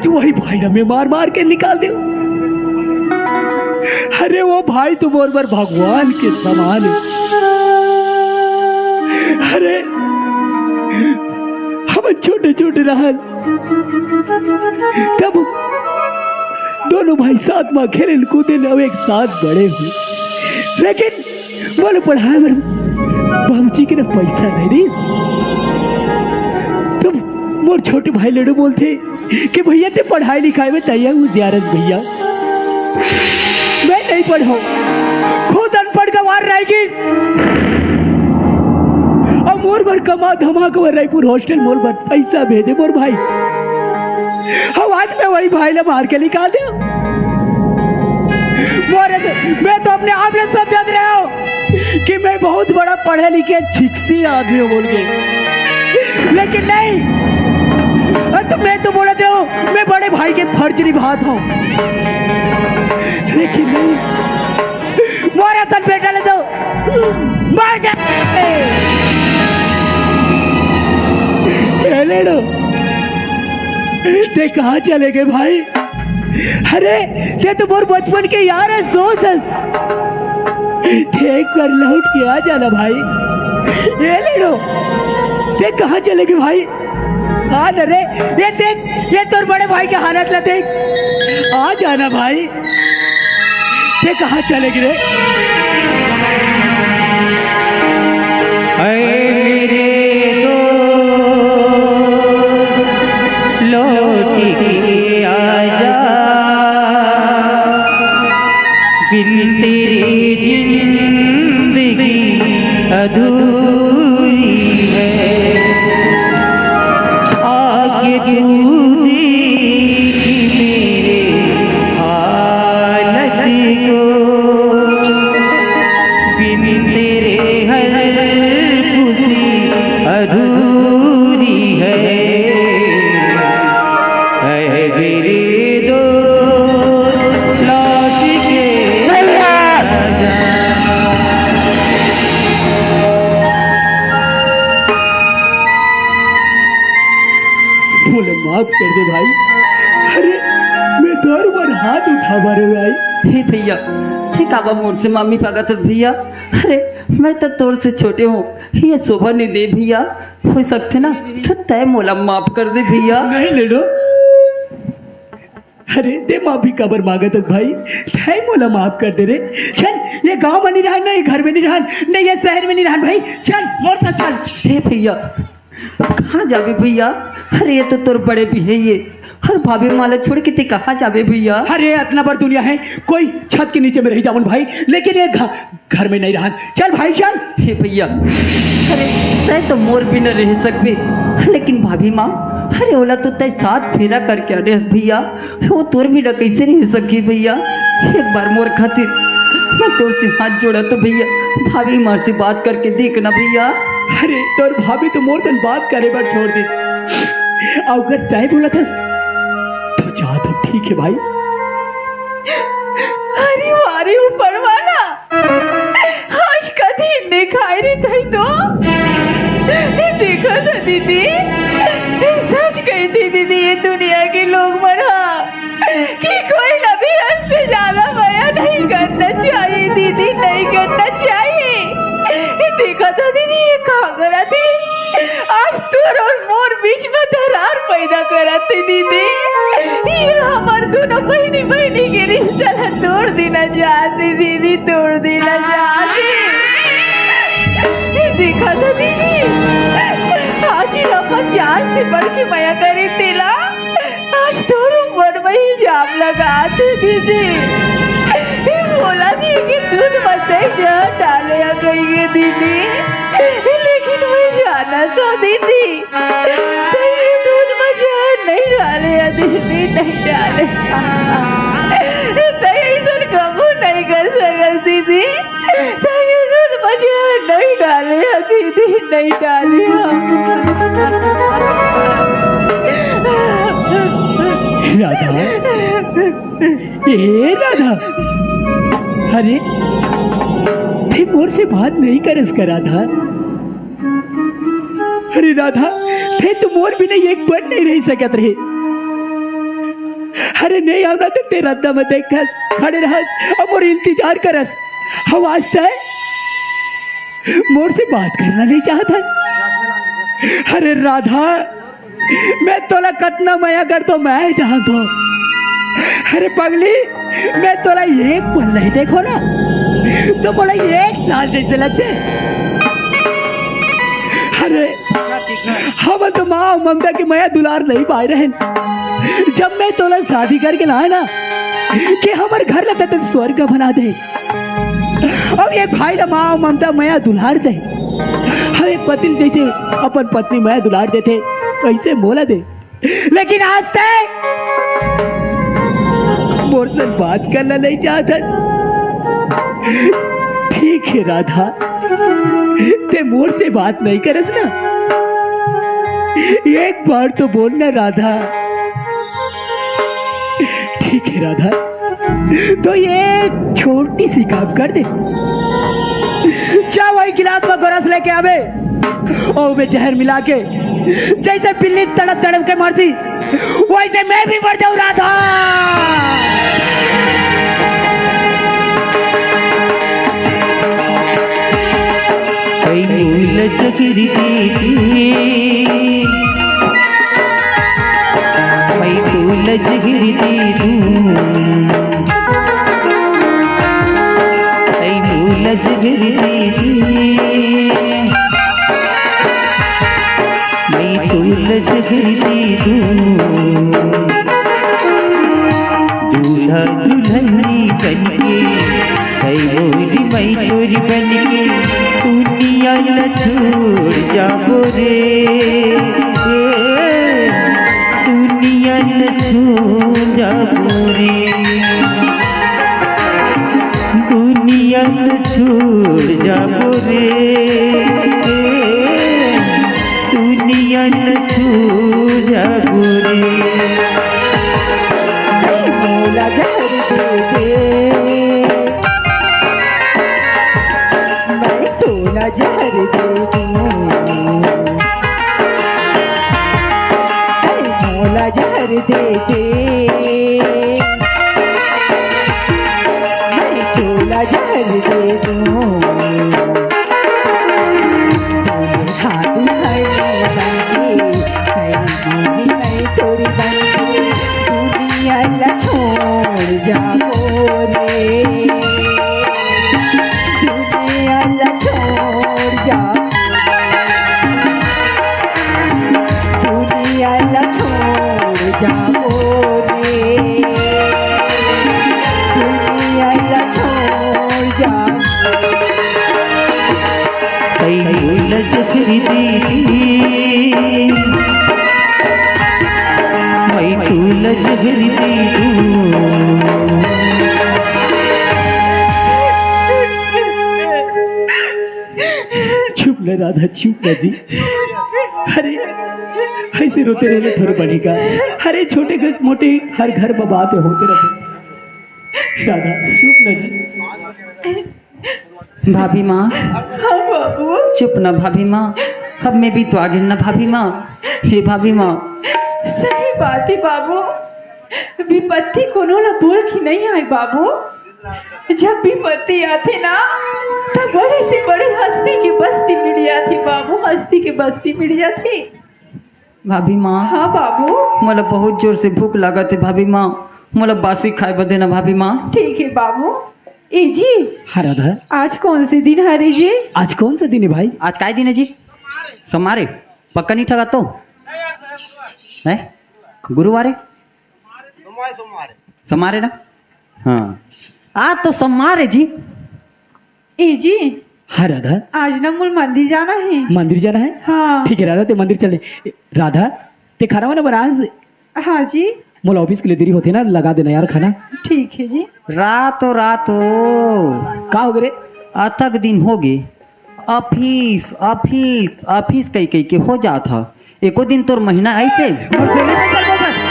आज वही भाई ने मार मार के निकाल दे। अरे वो भाई तो मोर बार भगवान के समान है। अरे हम छोटे छोटे रहन तब दोनों भाई साथ में खेले कूदे न एक साथ बड़े हुए, लेकिन बोले पढ़ाई में बाबूजी के ना पैसा नहीं दी। तब मोर छोटे भाई लड़ू बोलते कि भैया ते पढ़ाई लिखाई में तैयार हूँ जियारत भैया, मैं नहीं पढ़ाऊँ, खुद अनपढ़ गंवार रहेगी। और मोर भर कमा धमा कर रायपुर हॉस्टल मोर भर पैसा भेजे मोर भाई। हम आज मैं वही भाई ने मार के निकाल दिया। मैं तो अपने आप में समझ रहा हूँ कि मैं बहुत बड़ा पढ़े लिखे छिक्सी आदमी हूँ बोल के, लेकिन नहीं, तो मैं तो बोलते हूँ मैं बड़े भाई के फर्ज निभाता हूँ, लेकिन नहीं, मोरा सन बेटा ले दो मार ते कहाँ चले गए भाई? अरे ये तो मोर बचपन के यार है, सोच देख कर लौट के आ जाना भाई। ये ले लो, ते कहाँ चले गए भाई? आ रे, ये देख, ये तोर बड़े भाई के हालत ला देख, आ जाना भाई। ते कहाँ चले गए? अधूरी है आगे तू देखी मेरे हालत को, बिन तेरे हर खुशी अधूरी है मेरे दो लौट के माफ कर दे भाई। अरे मैं तोर पर हाथ उठा मारे भाई। हे भैया ठीक आवा मोर से मामी पागत भैया। अरे मैं तो तोर से छोटे हूँ, ये शोभा नहीं दे भैया, हो सकते ना तो तय मोला माफ कर दे भैया। नहीं ले लो, अरे दे माफी कबर मांगत भाई, तय मोला माफ कर दे रे। चल ये गांव में नहीं रहा, नहीं घर में नहीं रहा, नहीं ये शहर में नहीं रहा भाई, चल मोर साथ चल। हे भैया कहाँ जाबे भैया? अरे ये तो तोर बड़े भी है ये, हर भाभी माला छोड़ के ते कहाँ जाबे भैया? अरे इतना बड़ दुनिया है, कोई छत के नीचे में रह जावन भाई, लेकिन ये घर में नहीं रहा। चल भाई चल। हे भैया अरे तय तो मोर भी न रह सकबे, लेकिन भाभी माँ अरे ओला तो तय साथ फेरा करके अरे भैया, वो तोर भी न कैसे रह सकी भैया? एक बार मोर खातिर मैं तोर से हाथ जोड़ा तो भैया, भाभी माँ से बात करके देखना भैया। अरे तोर भाभी तो मोर सन बात करे बार छोड़ दे, अगर तय बोला था तो जा तो ठीक है भाई। अरे वारे ऊपर वाला आज का दिन दिखाई नहीं थी तो देखा था दीदी, सच कही थी दीदी, ये दुनिया के लोग मरा कि कोई नबी हद से ज्यादा माया नहीं करना चाहिए दीदी, नहीं करना चाहिए। देखा था दीदी ये कहाँ करा थी, आज तोर और मोर बीच में दरार पैदा करा थी दीदी, ये हमारे दोनों बहनी बहनी के रिश्ता तोड़ देना चाहती दीदी, तोड़ देना चाहती। देखा था दीदी आज ही अपन जान से बढ़ के माया करे तेला, आज तोर ऊपर में इल्जाम लगाते दीदी, बोला थी कि दूध मत जा डाले गई दीदी, लेकिन मैं जाना तो दीदी दूध में जहर नहीं डाले दीदी, नहीं डाले, ऐसा कबू नहीं कर सकल दीदी, दूध में जहर नहीं डाले दीदी, नहीं डाले। राधा, ये राधा, अरे थे मोर से बात नहीं करस कर राधा। अरे राधा थे तो मोर भी नहीं एक पल नहीं रह सकत रहे, अरे नहीं आवना तो तेरा दम देखस खड़े रहस और मोर इंतजार करस हम आज से मोर से बात करना नहीं चाहतस। अरे राधा मैं तोला कतना माया कर तो मैं जहां तो अरे पगली मैं तोला एक पल नहीं देखो ना तो बोला एक साल जैसे लगते। अरे हम तो माँ और ममता की माया दुलार नहीं पाए रहे। जब मैं तोला शादी करके लाया ना कि हमारे घर लगता तो स्वर्ग का बना दे और ये भाई ना माँ और ममता माया दुलार दे हमें पति जैसे अपन पत्नी माया दुलार देते वैसे बोला दे। लेकिन आज तक मोर से बात करना नहीं चाहता। ठीक है राधा ते मोर से बात नहीं करस ना एक बार तो बोलना राधा। ठीक है राधा तो ये छोटी सी काम कर दे चाहे वही गिलास में गोरस लेके आवे और वे जहर मिला के जैसे बिल्ली तड़प तड़प के मरती वैसे मैं भी मर जाऊं राधा। दूल्हा दुल्हनी बनके मोरी मई चोरी बनके दुनिया न छोड़ जाबो रे दुनिया न छोड़ जाबो रे दुनिया न छोड़ जाबो रे दुनिया न छोड़ जाबो रे। मोला जहर दे मैं तोला जहर दे मोला जहर दे मैं तोला जहर दे तोरी बनके दुनिया न छोड़ जाबो रे दुनिया न छोड़ जा दुनिया न छोड़ जाबो रे दुनिया न छोड़ जा लज खरीदी मैं लज खरीदी चुप न राधा चुप न जी। अरे ऐसे रोते रहने थोड़ा बनेगा। अरे छोटे मोटे हर घर में बातें होते रहते। राधा चुप न जी। भाभी माँ हाँ बाबू चुप ना भाभी माँ अब मैं भी तो आगे ना भाभी माँ। हे भाभी माँ सही बात है बाबू विपत्ति कोनो ला बोल की नहीं आए बाबू। जब विपत्ति आती ना तब बड़ी से बड़ी हस्ती की बस्ती मिल जाती बाबू हस्ती की बस्ती मिल जाती। भाभी माँ हाँ बाबू मला बहुत जोर से भूख लागत है भाभी माँ मला बासी खाए बदे ना भाभी माँ। ठीक है बाबू। ए जी हाँ राधा आज कौन से दिन है रे जी? आज कौन सा दिन है भाई? आज काय दिन है जी? सोमवार पक्का नहीं ठगा तो है गुरुवार सोमवार ना। हाँ आज तो सोमवार है जी। ए जी हाँ राधा आज ना मूल मंदिर जाना है। मंदिर जाना है? हाँ ठीक है राधा ते मंदिर चले। राधा ते खाना वाना बना आज? हाँ जी मोला ऑफिस के लिए देरी होती है ना लगा देना यार खाना। ठीक है जी। रातो का हो गए? अतक दिन हो गए ऑफिस ऑफिस ऑफिस कई कई के हो जाता एको दिन तोर महीना ऐसे।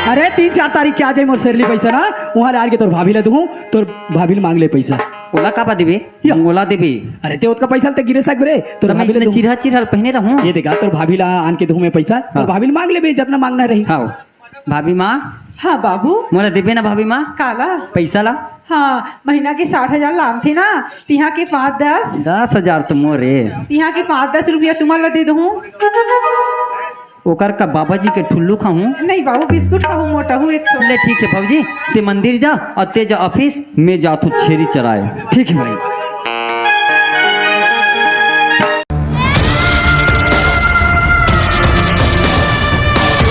अरे 3-4 तारीख के आ जाए मोर शेरली पैसा ना वहाँ आर के तोर भाभी ला दूँ तोर भाभी मांग ले पैसा। ओला कापा देबे ओला देबे। अरे ते उसका पैसा ते गिरे सक रे तोर भाभी ला चिरहा चिरहा पहने रहूं ये देखा तोर भाभी ला आन के दूँ मैं पैसा तोर भाभी मांग ले जितना मांगना रही। हाँ भाभी माँ हाँ बाबू मोला देबे ना भाभी माँ काला पैसा ला। हाँ महीना के 60,000 लाम थे ना तिहा के 5-10 10,000 तो मोरे तिहा के 5-10 रुपया तुम्हारा दे दू। ओकर का बाबा जी के ठुल्लू खाऊं। नहीं बाबू बिस्कुट खाऊ मोटा हूँ एक ले ठीक है भाजी ते मंदिर जा और ते जा ऑफिस में जा तू छेरी चराए। ठीक है भाई।